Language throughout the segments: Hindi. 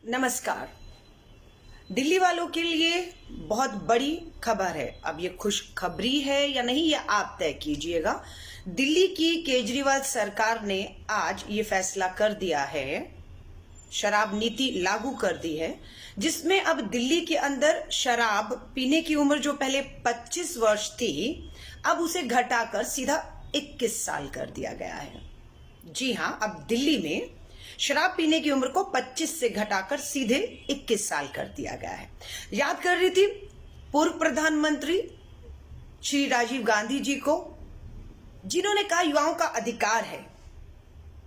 नमस्कार। दिल्ली वालों के लिए बहुत बड़ी खबर है। अब ये खुशखबरी है या नहीं, ये आप तय कीजिएगा। दिल्ली की केजरीवाल सरकार ने आज ये फैसला कर दिया है, शराब नीति लागू कर दी है, जिसमें अब दिल्ली के अंदर शराब पीने की उम्र जो पहले 25 वर्ष थी, अब उसे घटाकर सीधा 21 साल कर दिया गया है। जी हां, अब दिल्ली में शराब पीने की उम्र को 25 से घटाकर सीधे 21 साल कर दिया गया है। याद कर रही थी पूर्व प्रधानमंत्री श्री राजीव गांधी जी को, जिन्होंने कहा युवाओं का अधिकार है,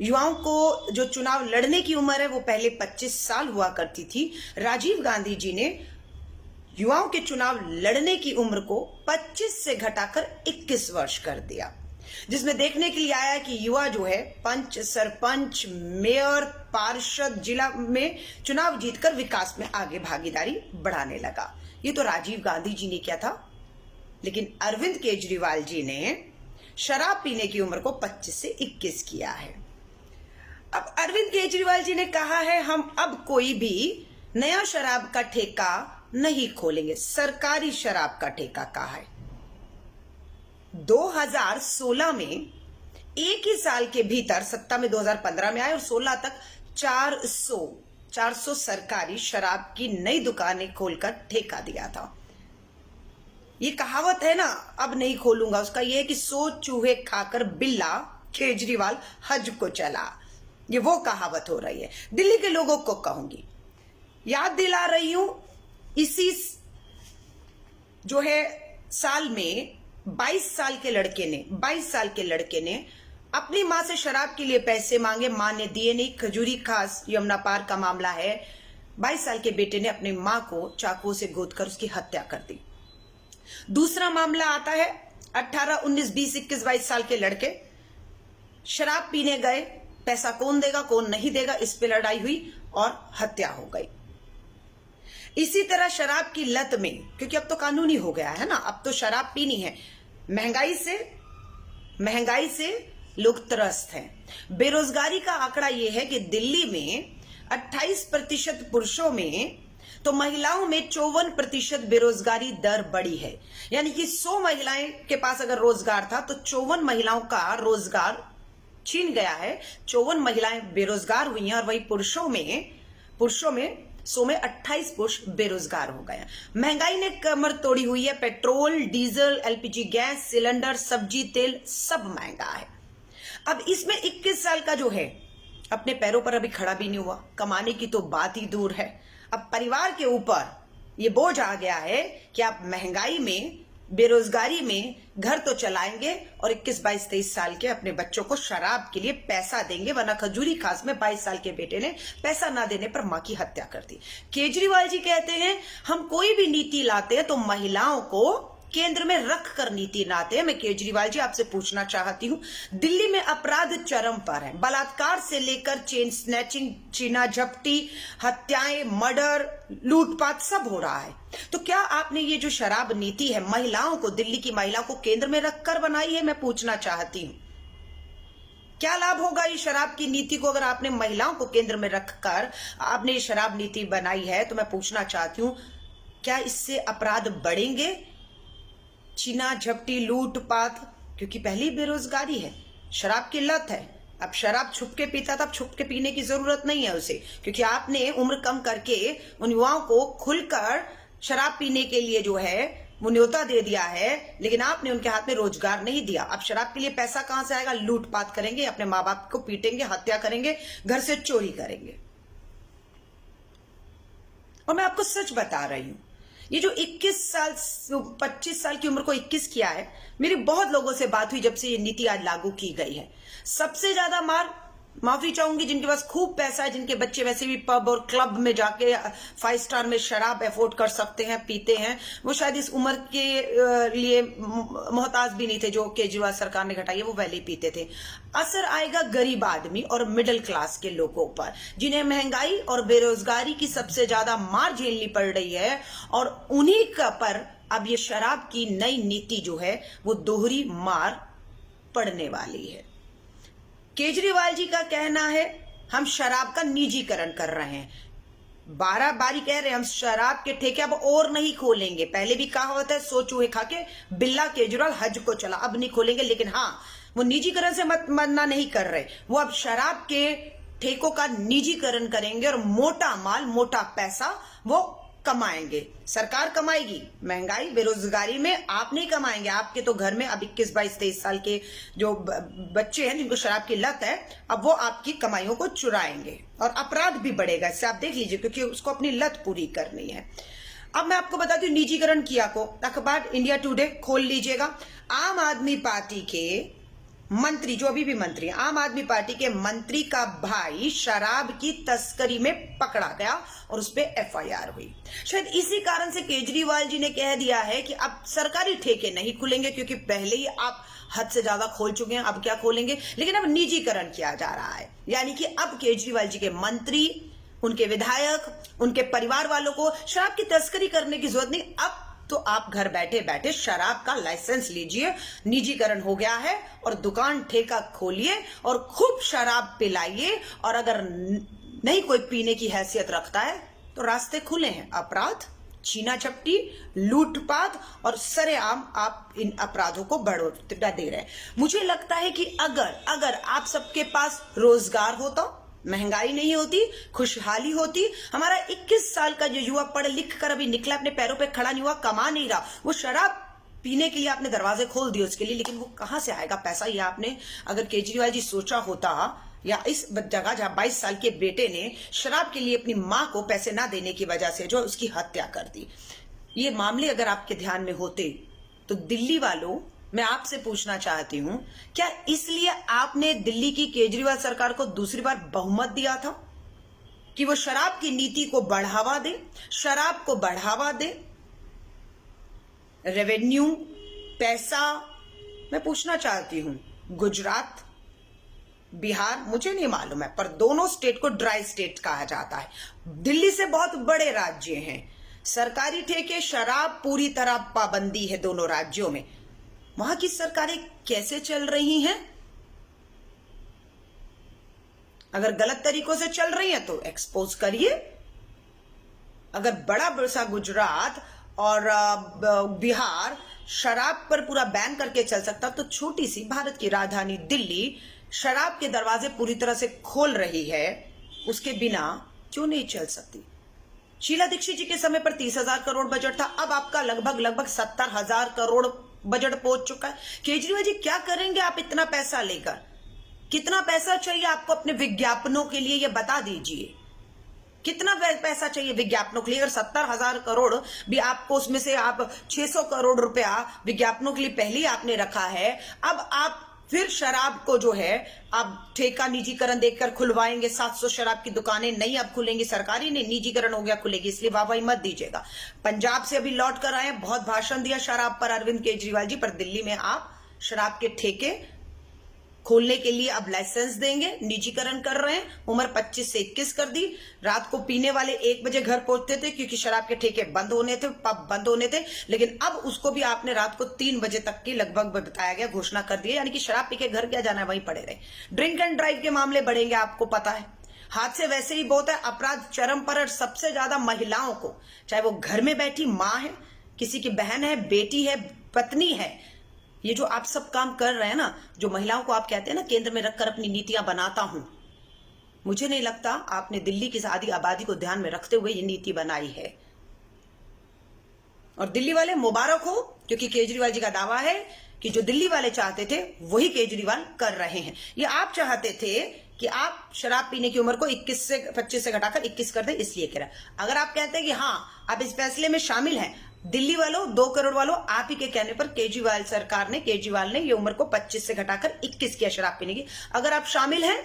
युवाओं को जो चुनाव लड़ने की उम्र है वो पहले 25 साल हुआ करती थी। राजीव गांधी जी ने युवाओं के चुनाव लड़ने की उम्र को 25 से घटाकर 21 वर्ष कर दिया, जिसमें देखने के लिए आया कि युवा जो है पंच, सरपंच, मेयर, पार्षद, जिला में चुनाव जीतकर विकास में आगे भागीदारी बढ़ाने लगा। ये तो राजीव गांधी जी ने किया था, लेकिन अरविंद केजरीवाल जी ने शराब पीने की उम्र को 25 से 21 किया है। अब अरविंद केजरीवाल जी ने कहा है, हम अब कोई भी नया शराब का ठेका नहीं खोलेंगे, सरकारी शराब का ठेका कहा है। 2016 में एक ही साल के भीतर, सत्ता में 2015 में आए और 16 तक 400 सरकारी शराब की नई दुकानें खोलकर ठेका दिया था। ये कहावत है ना, अब नहीं खोलूंगा, उसका ये है कि 100 चूहे खाकर बिल्ला केजरीवाल हज को चला। ये वो कहावत हो रही है। दिल्ली के लोगों को कहूंगी, याद दिला रही हूं, इसी जो है साल में 22 साल के लड़के ने अपनी मां से शराब के लिए पैसे मांगे, मां ने दिए नहीं। खजूरी खास यमुना पार का मामला है। 22 साल के बेटे ने अपनी मां को चाकू से गोदकर उसकी हत्या कर दी। दूसरा मामला आता है 18, 19, 20, 21, 22 साल के लड़के शराब पीने गए, पैसा कौन देगा कौन नहीं देगा, इस पे लड़ाई हुई और हत्या हो गई। इसी तरह शराब की लत में, क्योंकि अब तो कानूनी हो गया है ना, अब तो शराब पीनी है। महंगाई से लोग त्रस्त हैं। बेरोजगारी का आंकड़ा यह है कि दिल्ली में 28% पुरुषों में तो महिलाओं में 54% बेरोजगारी दर बढ़ी है। यानी कि 100 महिलाएं के पास अगर रोजगार था तो 54 महिलाओं का रोजगार छीन गया है। 54 महिलाएं बेरोजगार हुई हैं और वही पुरुषों में 100 में 28 पुरुष बेरोजगार हो गए। महंगाई ने कमर तोड़ी हुई है। Petrol, diesel, LPG gas cylinder, सब्जी, तेल सब महंगा है। अब इसमें 21 साल का जो है अपने पैरों पर अभी खड़ा भी नहीं हुआ, कमाने की तो बात ही दूर है। अब परिवार के ऊपर ये बोझ आ गया है कि आप महंगाई में, बेरोजगारी में घर तो चलाएंगे और 21, 22, 23 साल के अपने बच्चों को शराब के लिए पैसा देंगे, वरना खजूरी खास में 22 साल के बेटे ने पैसा ना देने पर मां की हत्या कर दी। केजरीवाल जी कहते हैं हम कोई भी नीति लाते हैं तो महिलाओं को केंद्र में रख कर नीति लाते हैं। मैं केजरीवाल जी आपसे पूछना चाहती हूं, दिल्ली में अपराध चरम पर है। बलात्कार से लेकर चेन स्नैचिंग, चीना झपटी, हत्याएं, मर्डर, लूटपाट सब हो रहा है। तो क्या आपने ये जो शराब नीति है महिलाओं को, दिल्ली की महिलाओं को केंद्र में रखकर बनाई है? मैं पूछना चाहती हूं, क्या लाभ होगा इस शराब की नीति को अगर आपने महिलाओं को केंद्र में रखकर आपने ये शराब नीति बनाई है? तो मैं पूछना चाहती हूं, क्या इससे अपराध बढ़ेंगे? चीना झपटी, लूटपाट, क्योंकि पहली बेरोजगारी है, शराब की लत है। अब शराब छुप के पीता था, अब छुप के पीने की जरूरत नहीं है उसे, क्योंकि आपने उम्र कम करके उन युवाओं को खुलकर शराब पीने के लिए जो है वो न्योता दे दिया है, लेकिन आपने उनके हाथ में रोजगार नहीं दिया। अब शराब के लिए पैसा कहां से आएगा? लूटपाट करेंगे, अपने माँ बाप को पीटेंगे, हत्या करेंगे, घर से चोरी करेंगे। और मैं आपको सच बता रही हूं, ये जो 25 साल की उम्र को 21 किया है, मेरी बहुत लोगों से बात हुई जब से ये नीति आज लागू की गई है। सबसे ज्यादा माफी चाहूंगी जिनके पास खूब पैसा है, जिनके बच्चे वैसे भी पब और क्लब में जाके 5 स्टार में शराब अफोर्ड कर सकते हैं, पीते हैं, वो शायद इस उम्र के लिए मोहताज भी नहीं थे। जो केजरीवाल सरकार ने घटाई है वो पहले ही पीते थे। असर आएगा गरीब आदमी और मिडिल क्लास के लोगों पर, जिन्हें महंगाई और बेरोजगारी की सबसे ज्यादा मार झेलनी पड़ रही है, और उन्हीं का पर अब ये शराब की नई नीति जो है वो दोहरी मार पड़ने वाली है। केजरीवाल जी का कहना है हम शराब का निजीकरण कर रहे हैं। बारह बारी कह रहे हैं हम शराब के ठेके अब और नहीं खोलेंगे। पहले भी कहा होता है सो चूहे खा के बिल्ला केजरीवाल हज को चला, अब नहीं खोलेंगे। लेकिन हाँ, वो निजीकरण से मना नहीं कर रहे, वो अब शराब के ठेकों का निजीकरण करेंगे और मोटा माल मोटा पैसा वो कमाएंगे। सरकार कमाएगी, महंगाई बेरोजगारी में आप नहीं कमाएंगे। आपके तो घर में अब 21, 22, 23 साल के जो बच्चे हैं जिनको शराब की लत है, अब वो आपकी कमाइयों को चुराएंगे और अपराध भी बढ़ेगा। इससे आप देख लीजिए, क्योंकि उसको अपनी लत पूरी करनी है। अब मैं आपको बता दूं निजीकरण किया को, अखबार इंडिया टुडे खोल लीजिएगा। आम आदमी पार्टी के मंत्री, जो अभी भी मंत्री, आम आदमी पार्टी के मंत्री का भाई शराब की तस्करी में पकड़ा गया और उस पर एफआईआर हुई। शायद इसी कारण से केजरीवाल जी ने कह दिया है कि अब सरकारी ठेके नहीं खुलेंगे, क्योंकि पहले ही आप हद से ज्यादा खोल चुके हैं, अब क्या खोलेंगे। लेकिन अब निजीकरण किया जा रहा है, यानी कि अब केजरीवाल जी के मंत्री, उनके विधायक, उनके परिवार वालों को शराब की तस्करी करने की जरूरत नहीं। अब तो आप घर बैठे बैठे शराब का लाइसेंस लीजिए, निजीकरण हो गया है, और दुकान ठेका खोलिए और खूब शराब पिलाइए। और अगर नहीं कोई पीने की हैसियत रखता है तो रास्ते खुले हैं। अपराध, छीना झपटी, लूटपाट और सरेआम आप इन अपराधों को बढ़ोतरी दे रहे हैं। मुझे लगता है कि अगर आप सबके पास रोजगार होता, महंगाई नहीं होती, खुशहाली होती, हमारा 21 साल का जो युवा पढ़ लिख कर अभी निकला, अपने पैरों पे खड़ा नहीं हुआ, कमा नहीं रहा, वो शराब पीने के लिए आपने दरवाजे खोल दिए उसके लिए, लेकिन वो कहां से आएगा पैसा? ये आपने अगर केजरीवाल जी सोचा होता, या इस जगह जहां 22 साल के बेटे ने शराब के लिए अपनी मां को पैसे ना देने की वजह से जो उसकी हत्या कर दी, ये मामले अगर आपके ध्यान में होते, तो दिल्ली वालों, मैं आपसे पूछना चाहती हूं, क्या इसलिए आपने दिल्ली की केजरीवाल सरकार को दूसरी बार बहुमत दिया था कि वो शराब की नीति को बढ़ावा दे, शराब को बढ़ावा दे, रेवेन्यू, पैसा? मैं पूछना चाहती हूं, गुजरात, बिहार, मुझे नहीं मालूम है, पर दोनों स्टेट को ड्राई स्टेट कहा जाता है। दिल्ली से बहुत बड़े राज्य हैं, सरकारी ठेके, शराब पूरी तरह पाबंदी है दोनों राज्यों में। वहां की सरकारें कैसे चल रही हैं? अगर गलत तरीकों से चल रही हैं तो एक्सपोज करिए। अगर बड़ा सा गुजरात और बिहार शराब पर पूरा बैन करके चल सकता, तो छोटी सी भारत की राजधानी दिल्ली शराब के दरवाजे पूरी तरह से खोल रही है, उसके बिना क्यों नहीं चल सकती? शीला दीक्षित जी के समय पर 30,000 करोड़ बजट था, अब आपका लगभग 70,000 करोड़ बजट पहुंच चुका है। केजरीवाल जी क्या करेंगे आप इतना पैसा लेकर? कितना पैसा चाहिए आपको अपने विज्ञापनों के लिए, ये बता दीजिए। कितना पैसा चाहिए विज्ञापनों के लिए? अगर 70,000 करोड़ भी आपको, उसमें से आप 600 करोड़ रुपया विज्ञापनों के लिए पहले ही आपने रखा है, अब आप फिर शराब को जो है आप ठेका निजीकरण देखकर खुलवाएंगे। 700 शराब की दुकानें नहीं अब खुलेंगी, सरकारी नहीं, निजीकरण हो गया, खुलेगी, इसलिए वाहवाही मत दीजिएगा। पंजाब से अभी लौट कर आए, बहुत भाषण दिया शराब पर अरविंद केजरीवाल जी, पर दिल्ली में आप शराब के ठेके खोलने के लिए अब लाइसेंस देंगे, निजीकरण कर रहे हैं। उम्र 25 से 21 कर दी। रात को पीने वाले 1 बजे घर पहुंचते थे क्योंकि शराब के ठेके बंद होने थे, पब बंद होने थे, लेकिन अब उसको भी आपने रात को 3 बजे तक की लगभग बताया गया, घोषणा कर दी, यानी कि शराब पी के घर क्या जाना है, वहीं पड़े रहे। ड्रिंक एंड ड्राइव के मामले बढ़ेंगे, आपको पता है। हादसे वैसे ही बहुत है, अपराध चरम पर, और सबसे ज्यादा महिलाओं को, चाहे वो घर में बैठी माँ है, किसी की बहन है, बेटी है, पत्नी है, ये जो आप सब काम कर रहे हैं ना, जो महिलाओं को आप कहते हैं ना केंद्र में रखकर अपनी नीतियां बनाता हूं, मुझे नहीं लगता आपने दिल्ली की आधी आबादी को ध्यान में रखते हुए ये नीति बनाई है। और दिल्ली वाले मुबारक हो, क्योंकि केजरीवाल जी का दावा है कि जो दिल्ली वाले चाहते थे वही केजरीवाल कर रहे हैं। ये आप चाहते थे कि आप शराब पीने की उम्र को 25 से घटाकर 21 कर दें, इसलिए कह रहा है। अगर आप कहते हैं कि हाँ आप इस फैसले में शामिल हैं, दिल्ली वालों, 2 करोड़ वालों, आप ही के कहने पर केजरीवाल ने ये उम्र को 25 से घटाकर 21 किया शराब पीने की। अगर आप शामिल हैं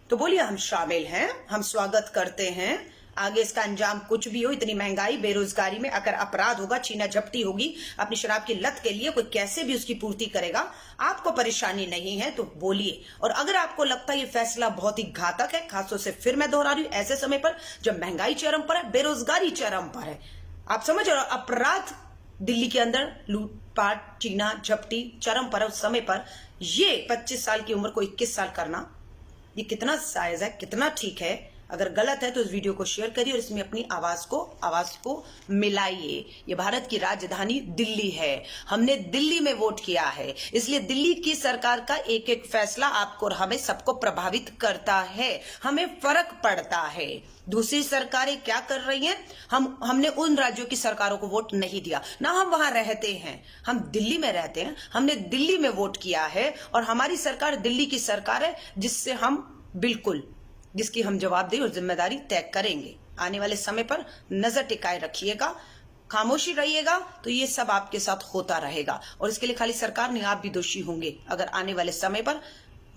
तो बोलिए हम शामिल हैं, हम स्वागत करते हैं। आगे इसका अंजाम कुछ भी हो, इतनी महंगाई, बेरोजगारी में अगर अपराध होगा, छीना झपटी होगी, अपनी शराब की लत के लिए कोई कैसे भी उसकी पूर्ति करेगा, आपको परेशानी नहीं है तो बोलिए। और अगर आपको लगता है ये फैसला बहुत ही घातक है, खासतौर से फिर मैं दोहरा रही हूं, ऐसे समय पर जब महंगाई चरम पर है, बेरोजगारी चरम पर है, आप समझ रहे हो, अपराध दिल्ली के अंदर लूटपाट, छीना झपटी चरम पर है, उस समय पर ये 25 साल की उम्र को 21 साल करना, ये कितना जायज है, कितना ठीक है? अगर गलत है तो इस वीडियो को शेयर करिए और इसमें अपनी आवाज को मिलाइए। ये भारत की राजधानी दिल्ली है, हमने दिल्ली में वोट किया है, इसलिए दिल्ली की सरकार का एक एक फैसला आपको और हमें सबको प्रभावित करता है, हमें फर्क पड़ता है। दूसरी सरकारें क्या कर रही हैं, हमने उन राज्यों की सरकारों को वोट नहीं दिया, ना हम वहां रहते हैं, हम दिल्ली में रहते हैं, हमने दिल्ली में वोट किया है और हमारी सरकार दिल्ली की सरकार है जिसकी हम जवाबदेही और जिम्मेदारी तय करेंगे। आने वाले समय पर नजर टिकाए रखिएगा, खामोशी रहिएगा तो ये सब आपके साथ होता रहेगा और इसके लिए खाली सरकार नहीं, आप भी दोषी होंगे अगर आने वाले समय पर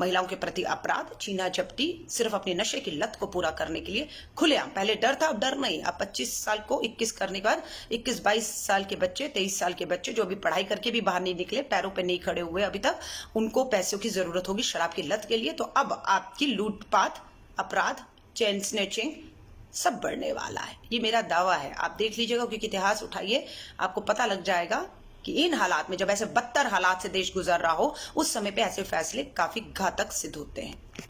महिलाओं के प्रति अपराध, छीना झपटी सिर्फ अपने नशे की लत को पूरा करने के लिए खुलेआम, पहले डर था अब डर नहीं, अब 25 साल को 21 करने के बाद 21-22 साल के बच्चे, 23 साल के बच्चे जो अभी पढ़ाई करके भी बाहर नहीं निकले, पैरों पे नहीं खड़े हुए अभी तक, उनको पैसों की जरूरत होगी शराब की लत के लिए। तो अब आपकी लूटपाट, अपराध, चेन स्नैचिंग सब बढ़ने वाला है, ये मेरा दावा है। आप देख लीजिएगा क्योंकि इतिहास उठाइए, आपको पता लग जाएगा कि इन हालात में, जब ऐसे बदतर हालात से देश गुजर रहा हो, उस समय पे ऐसे फैसले काफी घातक सिद्ध होते हैं।